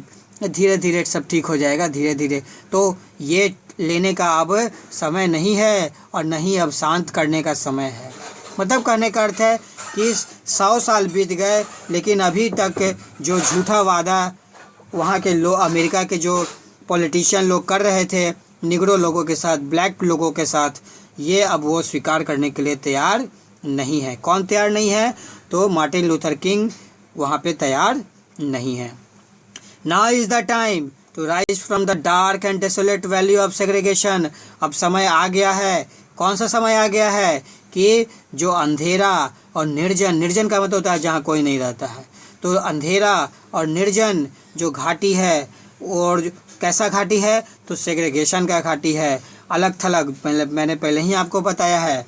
धीरे धीरे सब ठीक हो जाएगा, धीरे धीरे, तो ये लेने का अब समय नहीं है और नहीं अब शांत करने का समय है। मतलब कहने का अर्थ है कि 100 साल बीत गए लेकिन अभी तक जो झूठा वादा वहाँ के अमेरिका के जो पॉलिटिशियन लोग कर रहे थे निग्रो लोगों के साथ, ब्लैक लोगों के साथ, ये अब वो स्वीकार करने के लिए तैयार नहीं है। कौन तैयार नहीं है? तो मार्टिन लूथर किंग वहाँ पे तैयार नहीं है। Now is the time to rise from the dark and desolate valley of segregation. अब समय आ गया है। कौन सा समय आ गया है? कि जो अंधेरा और निर्जन का मतलब होता है जहाँ कोई नहीं रहता है, तो अंधेरा और निर्जन जो घाटी है, और कैसा घाटी है? तो सेग्रीगेशन का घाटी है, अलग थलग। मैंने पहले ही आपको बताया है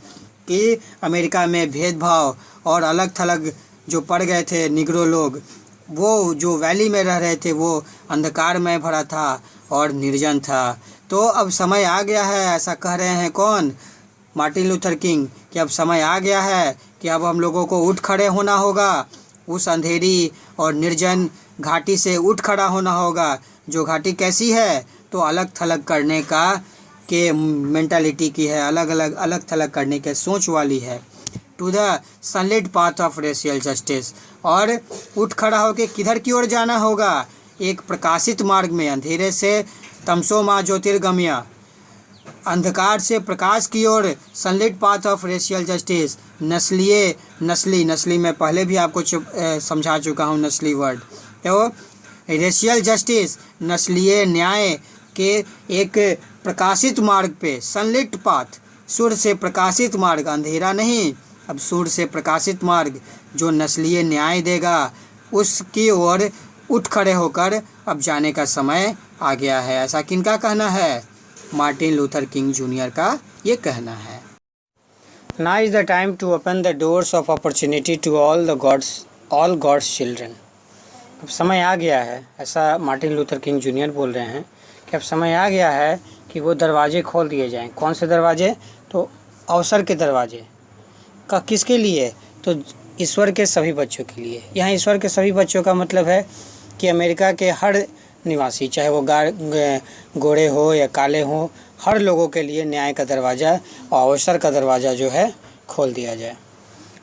कि अमेरिका में भेदभाव और अलग थलग जो पड़ गए थे निग्रो लोग, वो जो वैली में रह रहे थे वो अंधकार में भरा था और निर्जन था। तो अब समय आ गया है, ऐसा कह रहे हैं कौन? मार्टिन लूथर किंग, कि अब समय आ गया है कि अब हम लोगों को उठ खड़े होना होगा, उस अंधेरी और निर्जन घाटी से उठ खड़ा होना होगा। जो घाटी कैसी है? तो अलग थलग करने का के मेंटालिटी की है, अलग थलग करने के सोच वाली है। To the sunlit path of racial justice, और उठ खड़ा होकर किधर की ओर जाना होगा? एक प्रकाशित मार्ग में, अंधेरे से तमसो मा ज्योतिर्गम्य, अंधकार से प्रकाश की ओर, sunlit path of racial justice. नस्ली मैं पहले भी आपको समझा चुका हूँ नस्ली वर्ड। तो रेशियल जस्टिस, नस्लीय न्याय के एक प्रकाशित मार्ग पे, सनलिट पाथ, सूर्य से प्रकाशित मार्ग, अंधेरा नहीं, अब सूर्य से प्रकाशित मार्ग जो नस्लीय न्याय देगा, उसकी ओर उठ खड़े होकर अब जाने का समय आ गया है। ऐसा किनका कहना है? मार्टिन लूथर किंग जूनियर का ये कहना है। Now is the time to open the doors of opportunity to all God's children. अब समय आ गया है, ऐसा मार्टिन लूथर किंग जूनियर बोल रहे हैं कि अब समय आ गया है कि वो दरवाजे खोल दिए जाएं। कौन से दरवाजे? तो अवसर के दरवाजे का। किसके लिए? तो ईश्वर के सभी बच्चों के लिए। यहाँ ईश्वर के सभी बच्चों का मतलब है कि अमेरिका के हर निवासी, चाहे वो गोरे हो या काले हो, हर लोगों के लिए न्याय का दरवाज़ा और अवसर का दरवाज़ा जो है खोल दिया जाए।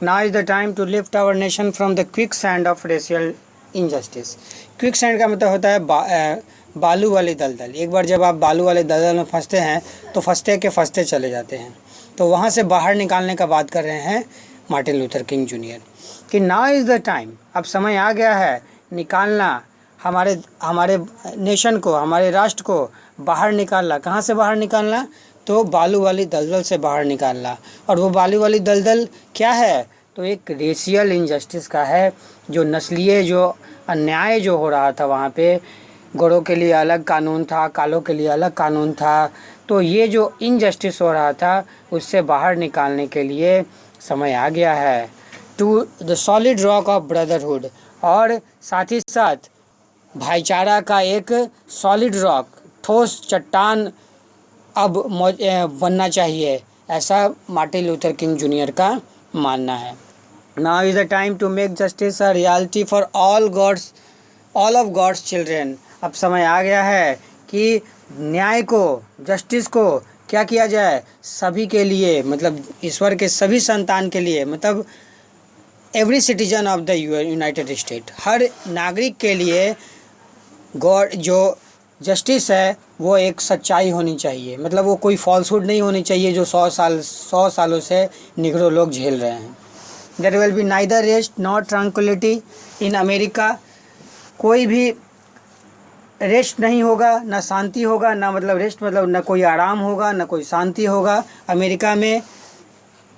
Now is the time to lift our nation from the quicksand of racial injustice. Quicksand का मतलब होता है बालू वाली दलदल। एक बार जब आप बालू वाले दलदल में फंसते हैं तो फंसते चले जाते हैं, तो वहाँ से बाहर निकालने का बात कर रहे हैं मार्टिन लूथर किंग जूनियर कि नाउ इज़ द टाइम, अब समय आ गया है निकालना हमारे नेशन को, हमारे राष्ट्र को बाहर निकालना। कहाँ से बाहर निकालना? तो बालू वाली दलदल से बाहर निकालना। और वो बालू वाली दलदल क्या है? तो एक रेशियल इनजस्टिस का है, जो नस्लीय जो अन्याय जो हो रहा था वहाँ पे, गोरों के लिए अलग कानून था, कालों के लिए अलग कानून था, तो ये जो इनजस्टिस हो रहा था उससे बाहर निकालने के लिए समय आ गया है। To the solid rock of brotherhood, और साथ ही साथ भाईचारा का एक सॉलिड रॉक, ठोस चट्टान अब बनना चाहिए, ऐसा मार्टिन लूथर किंग जूनियर का मानना है। Now is the time to make justice a reality for all of God's children. अब समय आ गया है कि न्याय को, जस्टिस को क्या किया जाए? सभी के लिए, मतलब ईश्वर के सभी संतान के लिए, मतलब every citizen of the United State, हर नागरिक के लिए गॉड जो जस्टिस है वो एक सच्चाई होनी चाहिए, मतलब वो कोई फॉल्सहुड नहीं होनी चाहिए जो 100 सालों से निगरो लोग झेल रहे हैं। There will be neither rest nor tranquillity in America, कोई भी रेस्ट नहीं होगा, ना शांति होगा, ना मतलब रेस्ट मतलब ना कोई आराम होगा, ना कोई शांति होगा अमेरिका में।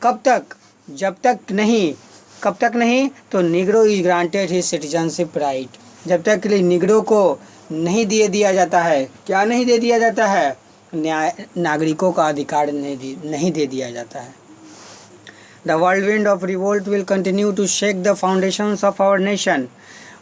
कब तक? कब तक नहीं तो Negro is granted his citizenship right, जब तक के लिए निग्रो को नहीं दिया जाता है। क्या नहीं दे दिया जाता है? नागरिकों का अधिकार नहीं दे दिया जाता है। The whirlwind of revolt will continue to shake the foundations of our nation,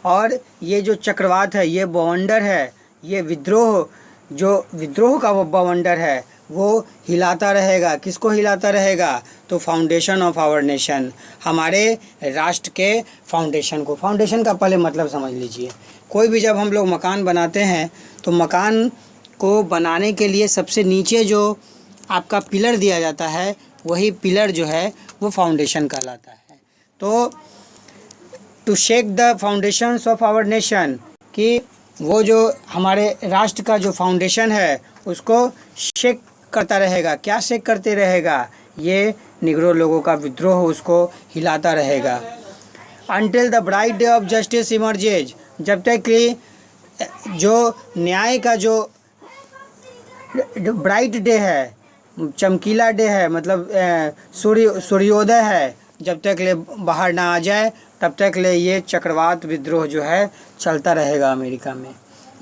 और ये जो चक्रवात है, ये बवंडर है, ये विद्रोह का वो बवंडर है, वो हिलाता रहेगा। किसको हिलाता रहेगा? तो फाउंडेशन ऑफ आवर नेशन, हमारे राष्ट्र के फाउंडेशन को। फाउंडेशन का पहले मतलब समझ लीजिए। कोई भी जब हम लोग मकान बनाते हैं तो मकान को बनाने के लिए सबसे नीचे जो आपका पिलर दिया जाता है, वही पिलर जो है वो फाउंडेशन कहलाता है। तो to shake the foundations of our nation, कि वो जो हमारे राष्ट्र का जो फाउंडेशन है उसको शेक करता रहेगा। क्या शेक करते रहेगा? ये निग्रो लोगों का विद्रोह उसको हिलाता रहेगा। Until the bright day of justice emerges, जब तक कि जो न्याय का जो ब्राइट डे है, चमकीला डे है, मतलब सूर्योदय है, जब तक ले बाहर ना आ जाए तब तक ले ये चक्रवात विद्रोह जो है चलता रहेगा अमेरिका में।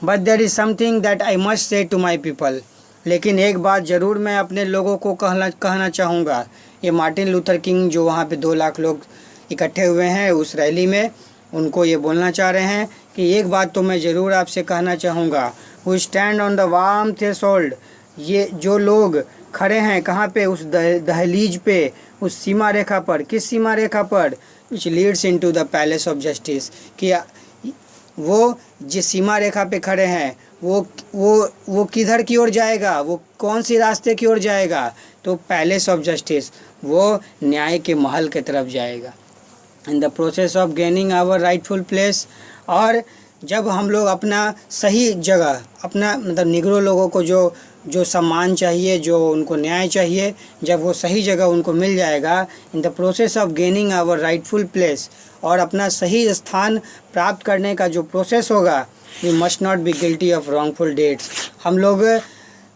But there is something that I must say to my people, लेकिन एक बात ज़रूर मैं अपने लोगों को कहना चाहूँगा। ये मार्टिन लूथर किंग जो वहाँ पे 2 लाख लोग इकट्ठे हुए हैं उस रैली में, उनको ये बोलना चाह रहे हैं कि एक बात तो मैं ज़रूर आपसे कहना चाहूँगा। We stand on the warm threshold, ये जो लोग खड़े हैं कहाँ पे? उस दहलीज पे, उस सीमा रेखा पर। किस सीमा रेखा पर? Which leads into the palace of justice, कि वो जिस सीमा रेखा पे खड़े हैं वो किधर की ओर जाएगा? वो कौन सी रास्ते की ओर जाएगा? तो पैलेस ऑफ जस्टिस, वो न्याय के महल की तरफ जाएगा। In the process of gaining our rightful place, और जब हम लोग अपना सही जगह, अपना मतलब निग्रो लोगों को जो सम्मान चाहिए, जो उनको न्याय चाहिए, जब वो सही जगह उनको मिल जाएगा, in the process of gaining our rightful place, और अपना सही स्थान प्राप्त करने का जो प्रोसेस होगा, we must not be guilty of wrongful deeds, हम लोग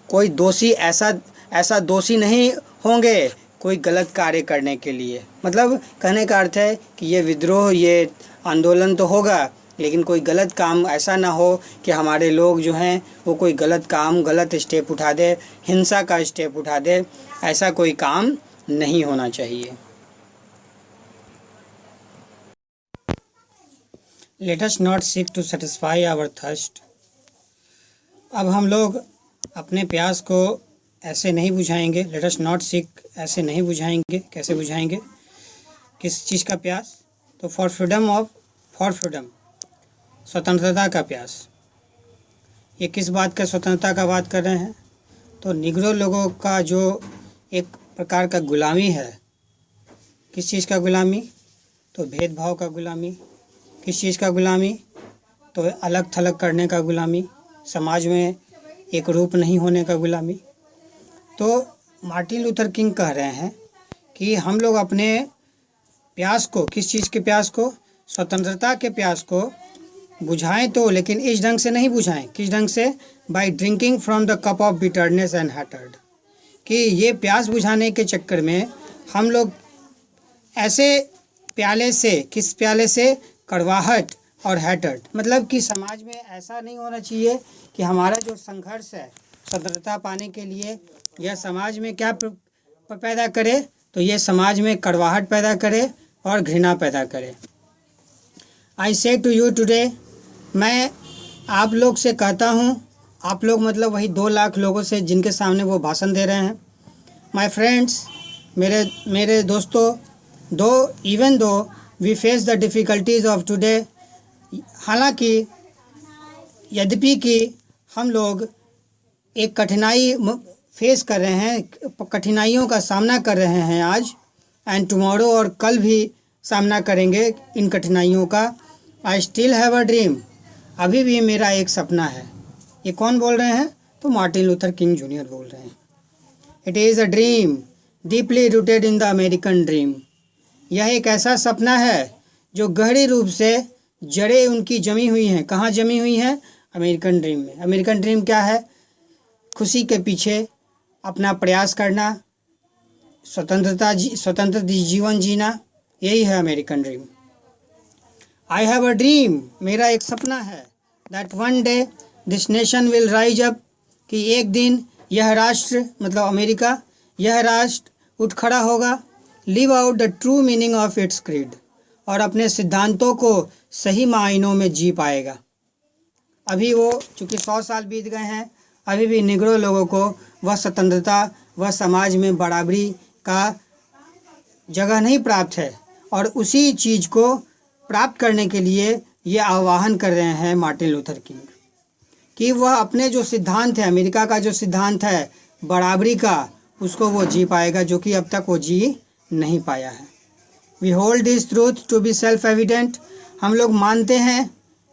कोई दोषी ऐसा दोषी नहीं होंगे कोई गलत कार्य करने के लिए। मतलब कहने का अर्थ है कि ये विद्रोह, ये आंदोलन तो होगा, लेकिन कोई गलत काम ऐसा ना हो कि हमारे लोग जो हैं वो कोई गलत काम, गलत स्टेप उठा दे, हिंसा का स्टेप उठा दे, ऐसा कोई काम नहीं होना चाहिए। Let us not seek to satisfy our thirst, अब हम लोग अपने प्यास को ऐसे नहीं बुझाएंगे। लेट अस नॉट सीक, ऐसे नहीं बुझाएंगे। कैसे बुझाएंगे? किस चीज़ का प्यास? तो फॉर फ्रीडम, स्वतंत्रता का प्यास। ये किस बात का स्वतंत्रता का बात कर रहे हैं? तो निग्रो लोगों का जो एक प्रकार का गुलामी है। किस चीज़ का गुलामी? तो भेदभाव का गुलामी। किस चीज़ का गुलामी? तो अलग थलग करने का गुलामी, समाज में एक रूप नहीं होने का गुलामी। तो मार्टिन लूथर किंग कह रहे हैं कि हम लोग अपने प्यास को, किस चीज़ के प्यास को? स्वतंत्रता के प्यास को बुझाएं, तो लेकिन इस ढंग से नहीं बुझाएं। किस ढंग से? By drinking from the cup of bitterness and hatred, कि ये प्यास बुझाने के चक्कर में हम लोग ऐसे प्याले से, किस प्याले से? कड़वाहट और हैटर्ड, मतलब कि समाज में ऐसा नहीं होना चाहिए कि हमारा जो संघर्ष है स्वतंत्रता पाने के लिए, यह समाज में क्या पैदा करे? तो ये समाज में कड़वाहट पैदा करे और घृणा पैदा करे। आई से टू यू टुडे, मैं आप लोग से कहता हूँ, आप लोग मतलब वही 2 लाख लोगों से जिनके सामने वो भाषण दे रहे हैं। माई फ्रेंड्स, मेरे दोस्तों, even though we face the difficulties of today, हालांकि यद्यपि कि हम लोग एक कठिनाई फेस कर रहे हैं, कठिनाइयों का सामना कर रहे हैं आज, एंड टुमारो, और कल भी सामना करेंगे इन कठिनाइयों का। I still have a dream, अभी भी मेरा एक सपना है। ये कौन बोल रहे हैं? तो मार्टिन लूथर किंग जूनियर बोल रहे हैं। It is a dream deeply rooted in the American dream, यह एक ऐसा सपना है जो गहरी रूप से जड़ें उनकी जमी हुई हैं। कहाँ जमी हुई हैं? अमेरिकन ड्रीम में। अमेरिकन ड्रीम क्या है? खुशी के पीछे अपना प्रयास करना, स्वतंत्र जीवन जीना, यही है American dream. I have a dream, मेरा एक सपना है। That one day this nation will rise up, कि एक दिन यह राष्ट्र मतलब अमेरिका, यह राष्ट्र उठ खड़ा होगा। Live out the true meaning of its creed, और अपने सिद्धांतों को सही मायनों में जी पाएगा। अभी वो चूँकि 100 साल बीत गए हैं, अभी भी निग्रो लोगों को वह स्वतंत्रता, वह समाज में बराबरी का जगह नहीं प्राप्त है, और उसी चीज़ को प्राप्त करने के लिए ये आह्वान कर रहे हैं मार्टिन लूथर किंग कि वह अपने जो सिद्धांत है, अमेरिका का जो सिद्धांत है बराबरी का, उसको वो जी पाएगा, जो कि अब तक वो जी नहीं पाया है। We hold this truth to be self evident, हम लोग मानते हैं,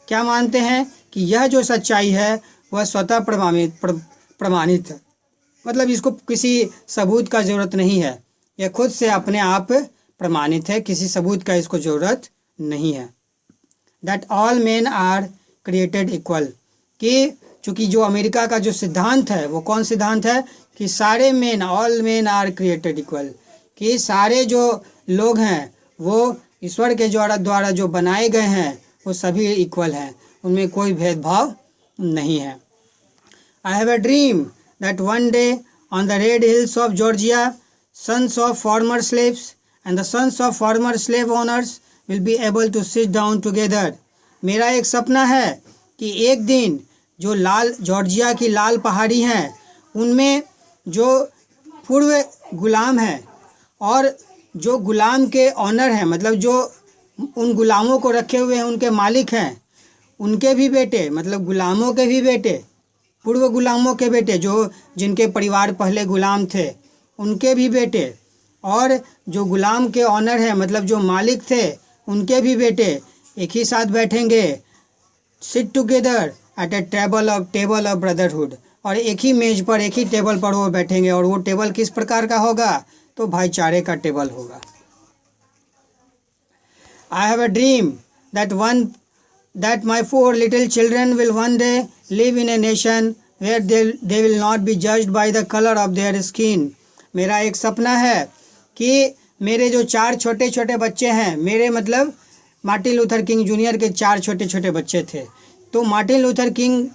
क्या मानते हैं? कि यह जो सच्चाई है वह स्वतः प्रमाणित है, मतलब इसको किसी सबूत का ज़रूरत नहीं है, यह खुद से अपने आप प्रमाणित है, किसी सबूत का इसको ज़रूरत नहीं है। That all men are created equal, कि चूँकि जो अमेरिका का जो सिद्धांत है वो कौन सिद्धांत है? कि सारे men, all men are created equal, कि सारे जो लोग हैं वो ईश्वर के द्वारा जो बनाए गए हैं वो सभी इक्वल हैं, उनमें कोई भेदभाव नहीं है। आई have a dream that one day on the red hills of Georgia sons of former slaves and the sons of former slave owners will be able to sit down together, मेरा एक सपना है कि एक दिन जो जॉर्जिया की लाल पहाड़ी हैं उनमें जो पूर्व गुलाम हैं और जो गुलाम के ऑनर हैं, मतलब जो उन गुलामों को रखे हुए हैं उनके मालिक हैं, उनके भी बेटे, मतलब गुलामों के भी बेटे, पूर्व गुलामों के बेटे, जो जिनके परिवार पहले गुलाम थे उनके भी बेटे, और जो गुलाम के ऑनर हैं मतलब जो मालिक थे उनके भी बेटे एक ही साथ बैठेंगे। Sit together at A table of brotherhood, और एक ही मेज पर, एक ही टेबल पर वो बैठेंगे, और वो टेबल किस प्रकार का होगा? तो भाईचारे का टेबल होगा। I have a dream that my 4 little children will one day live in a nation where they will not be judged by the colour of their skin, मेरा एक सपना है कि मेरे जो 4 छोटे छोटे बच्चे हैं, मेरे मतलब मार्टिन लूथर किंग जूनियर के 4 छोटे छोटे बच्चे थे, तो मार्टिन लूथर किंग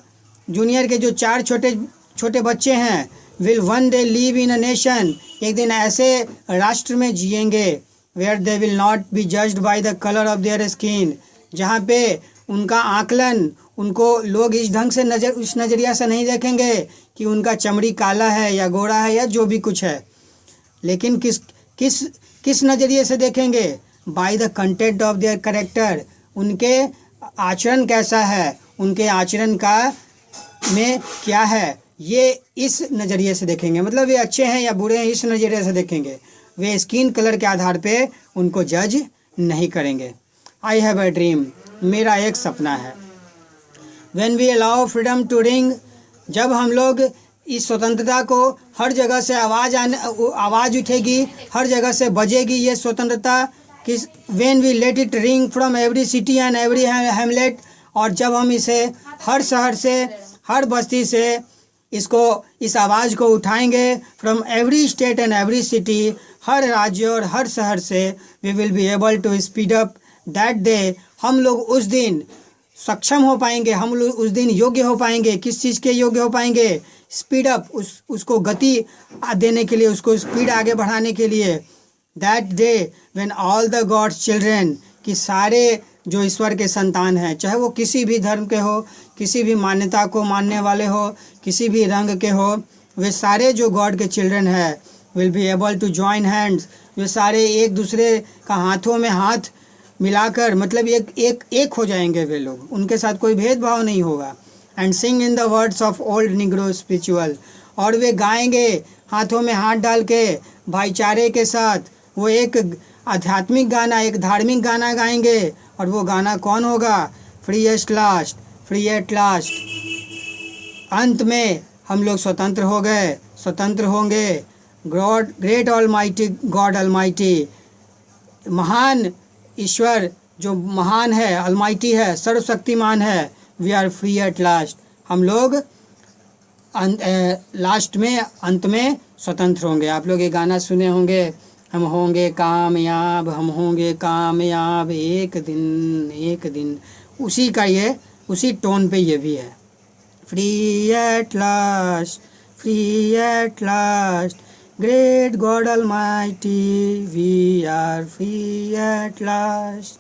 जूनियर के जो 4 छोटे छोटे बच्चे हैं will one day live in a nation, एक दिन ऐसे राष्ट्र में जिएंगे where they will not be judged by the colour of their skin, जहाँ पे उनका आकलन, उनको लोग इस ढंग से उस नज़रिया से नहीं देखेंगे कि उनका चमड़ी काला है या गोरा है या जो भी कुछ है, लेकिन किस नज़रिए से देखेंगे? By the content of their character, उनके आचरण कैसा है, उनके आचरण का में क्या है, ये इस नज़रिए से देखेंगे, मतलब वे अच्छे हैं या बुरे हैं इस नज़रिए से देखेंगे, वे स्किन कलर के आधार पे उनको जज नहीं करेंगे। आई हैव अ ड्रीम, मेरा एक सपना है। When we allow freedom to ring, जब हम लोग इस स्वतंत्रता को हर जगह से आवाज़ उठेगी, हर जगह से बजेगी ये स्वतंत्रता, किस when we let it ring from every city and every hamlet, और जब हम इसे हर शहर से, हर बस्ती से इस आवाज़ को उठाएंगे, from every state and every city, हर राज्य और हर शहर से, we will be able to speed up that day, हम लोग उस दिन सक्षम हो पाएंगे, हम लोग उस दिन योग्य हो पाएंगे। किस चीज़ के योग्य हो पाएंगे? स्पीड अप, उसको गति देने के लिए, उसको स्पीड आगे बढ़ाने के लिए। That day when all the gods children, कि सारे जो ईश्वर के संतान हैं, चाहे वो किसी भी धर्म के हो, किसी भी मान्यता को मानने वाले हो, किसी भी रंग के हो, वे सारे जो गॉड के चिल्ड्रन हैं will be able to join hands, वे सारे एक दूसरे का हाथों में हाथ मिलाकर, मतलब एक हो जाएंगे वे लोग, उनके साथ कोई भेदभाव नहीं होगा। And Singh in the words of old Negro spiritual, और वे गाएंगे हाथों में हाथ डाल के भाईचारे के साथ, वो एक आध्यात्मिक गाना, एक धार्मिक गाना गाएंगे, और वो गाना कौन होगा? Free at last, free at last. अंत में हम लोग स्वतंत्र हो गए, स्वतंत्र होंगे। God, great almighty God almighty, महान ईश्वर जो महान है, ऑलमाइटी है, सर्वशक्तिमान है, we are free at last. हम लोग लास्ट में, अंत में स्वतंत्र होंगे। आप लोग ये गाना सुने होंगे, हम होंगे कामयाब, हम होंगे कामयाब एक दिन, एक दिन। उसी का ये, उसी टोन पे ये भी है। Free at last, free at last, great God almighty, we are free at last.